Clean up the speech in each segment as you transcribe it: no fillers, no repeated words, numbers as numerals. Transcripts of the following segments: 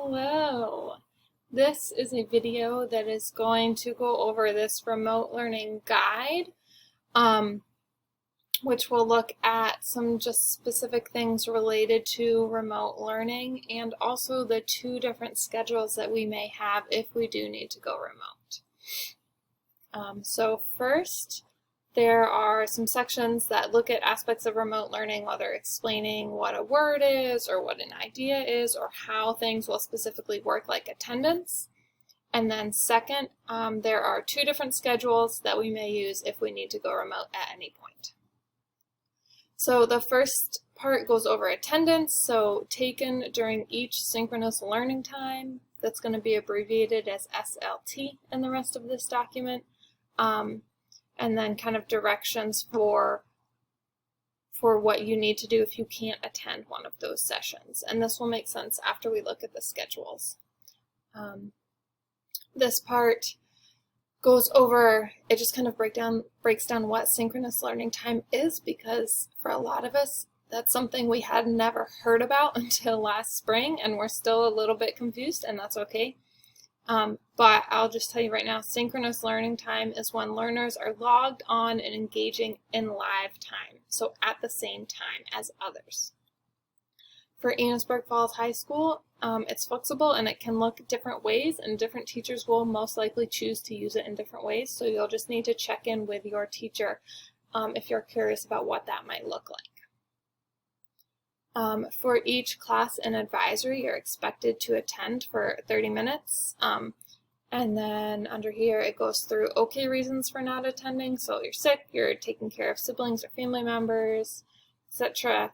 Hello! This is a video that is going to go over this remote learning guide, which will look at some just specific things related to remote learning and also the two different schedules that we may have if we do need to go remote. So first, there are some sections that look at aspects of remote learning, whether explaining what a word is or what an idea is or how things will specifically work, like attendance. And then second, there are two different schedules that we may use if we need to go remote at any point. So the first part goes over attendance, so taken during each synchronous learning time. That's going to be abbreviated as SLT in the rest of this document. And then kind of directions for what you need to do if you can't attend one of those sessions. And this will make sense after we look at the schedules. This part goes over, it just kind of breaks down what synchronous learning time is, because for a lot of us, that's something we had never heard about until last spring, and we're still a little bit confused, and that's okay. But I'll just tell you right now, synchronous learning time is when learners are logged on and engaging in live time, so at the same time as others. For Enosburg Falls High School, it's flexible and it can look different ways, and different teachers will most likely choose to use it in different ways, so you'll just need to check in with your teacher if you're curious about what that might look like. For each class and advisory, you're expected to attend for 30 minutes. And then under here, it goes through okay reasons for not attending. So you're sick, you're taking care of siblings or family members, etc.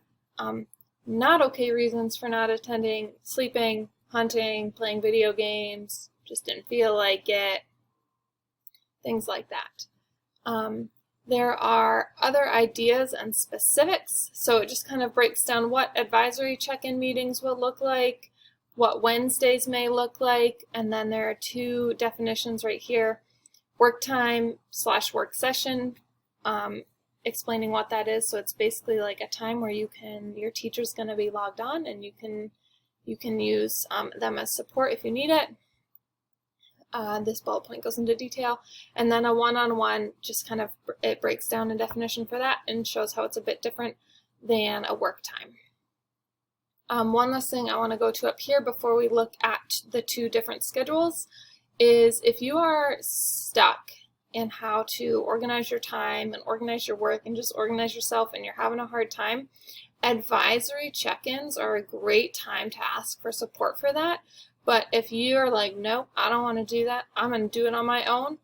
Not okay reasons for not attending: sleeping, hunting, playing video games, just didn't feel like it, things like that. There are other ideas and specifics, so it just kind of breaks down what advisory check-in meetings will look like, what Wednesdays may look like, and then there are two definitions right here: work time / work session, explaining what that is. So it's basically like a time where your teacher's going to be logged on, and you can use them as support if you need it. This bullet point goes into detail. And then a one-on-one, just kind of, it breaks down a definition for that and shows how it's a bit different than a work time. One last thing I want to go to up here before we look at the two different schedules is if you are stuck in how to organize your time and organize your work and just organize yourself, and you're having a hard time, advisory check-ins are a great time to ask for support for that. But if you're like, nope, I don't want to do that, I'm going to do it on my own,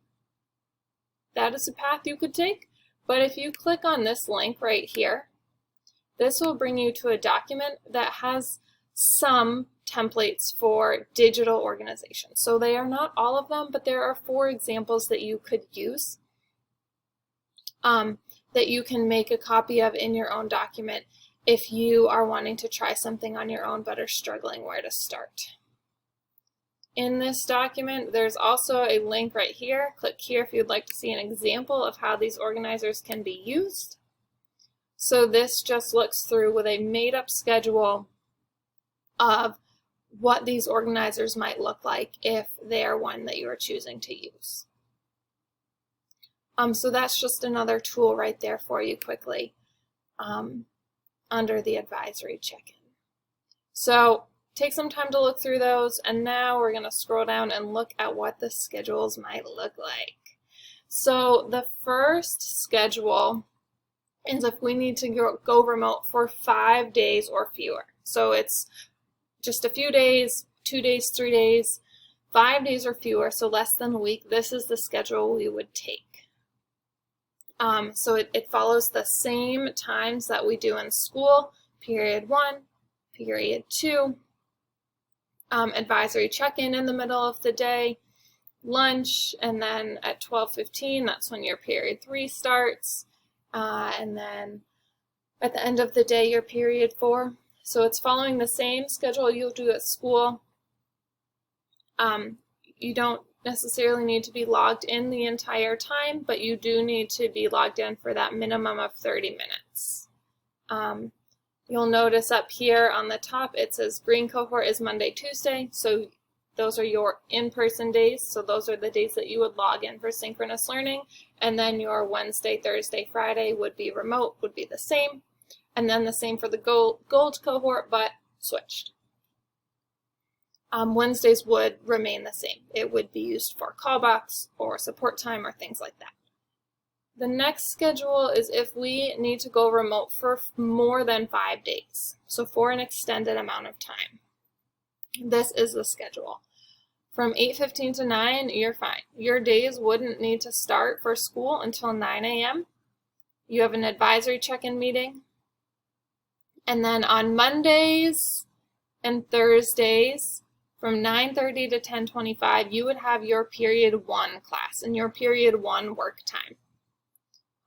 that is a path you could take. But if you click on this link right here, this will bring you to a document that has some templates for digital organization. So they are not all of them, but there are 4 examples that you could use, that you can make a copy of in your own document if you are wanting to try something on your own but are struggling where to start. In this document, there's also a link right here. Click here if you'd like to see an example of how these organizers can be used. So this just looks through with a made-up schedule of what these organizers might look like if they're one that you are choosing to use. So that's just another tool right there for you quickly under the advisory check-in. So take some time to look through those, and now we're going to scroll down and look at what the schedules might look like. So the first schedule is if we need to go remote for 5 days or fewer. So it's just a few days, 2 days, 3 days, 5 days or fewer, so less than a week. This is the schedule we would take. So it follows the same times that we do in school: period 1, period 2, advisory check-in in the middle of the day, lunch, and then at 12:15, that's when your period 3 starts, and then at the end of the day, your period 4. So it's following the same schedule you'll do at school. You don't necessarily need to be logged in the entire time, but you do need to be logged in for that minimum of 30 minutes. You'll notice up here on the top it says green cohort is Monday, Tuesday, so those are your in-person days, so those are the days that you would log in for synchronous learning, and then your Wednesday, Thursday, Friday would be remote, would be the same, and then the same for the gold cohort, but switched. Wednesdays would remain the same. It would be used for callbacks or support time or things like that. The next schedule is if we need to go remote for more than 5 days, so for an extended amount of time. This is the schedule. From 8:15 to 9, you're fine. Your days wouldn't need to start for school until 9 a.m. You have an advisory check-in meeting. And then on Mondays and Thursdays, from 9:30 to 10:25, you would have your period 1 class and your period 1 work time.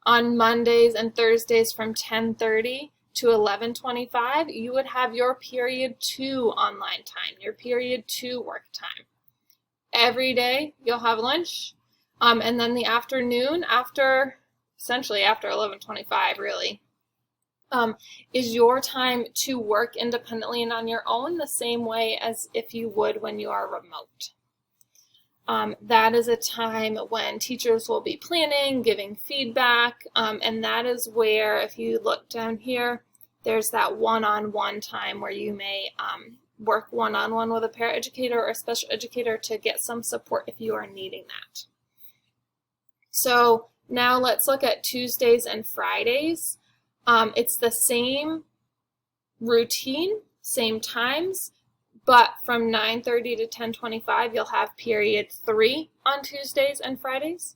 On Mondays and Thursdays from 10:30 to 11:25, you would have your period 2 online time, your period 2 work time. Every day you'll have lunch, and then the afternoon essentially after 11:25 really, is your time to work independently and on your own the same way as if you would when you are remote. That is a time when teachers will be planning, giving feedback, and that is where, if you look down here, there's that one-on-one time where you may work one-on-one with a paraeducator or a special educator to get some support if you are needing that. So now let's look at Tuesdays and Fridays. It's the same routine, same times, but from 9:30 to 10:25, you'll have period 3 on Tuesdays and Fridays.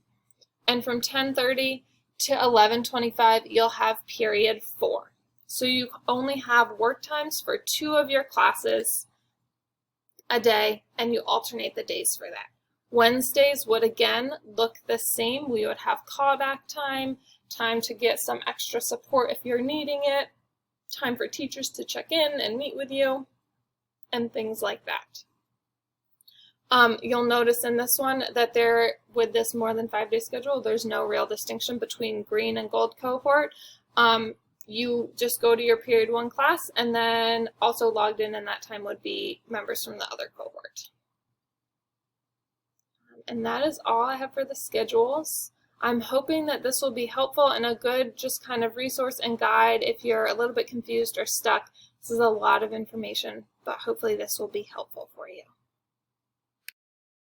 And from 10:30 to 11:25, you'll have period 4. So you only have work times for 2 of your classes a day, and you alternate the days for that. Wednesdays would again look the same. We would have callback time, time to get some extra support if you're needing it, time for teachers to check in and meet with you, and things like that. You'll notice in this one that with this more than 5-day schedule, there's no real distinction between green and gold cohort. You just go to your period 1 class, and then also logged in that time would be members from the other cohort. And that is all I have for the schedules. I'm hoping that this will be helpful and a good just kind of resource and guide if you're a little bit confused or stuck. This is a lot of information, but hopefully this will be helpful for you.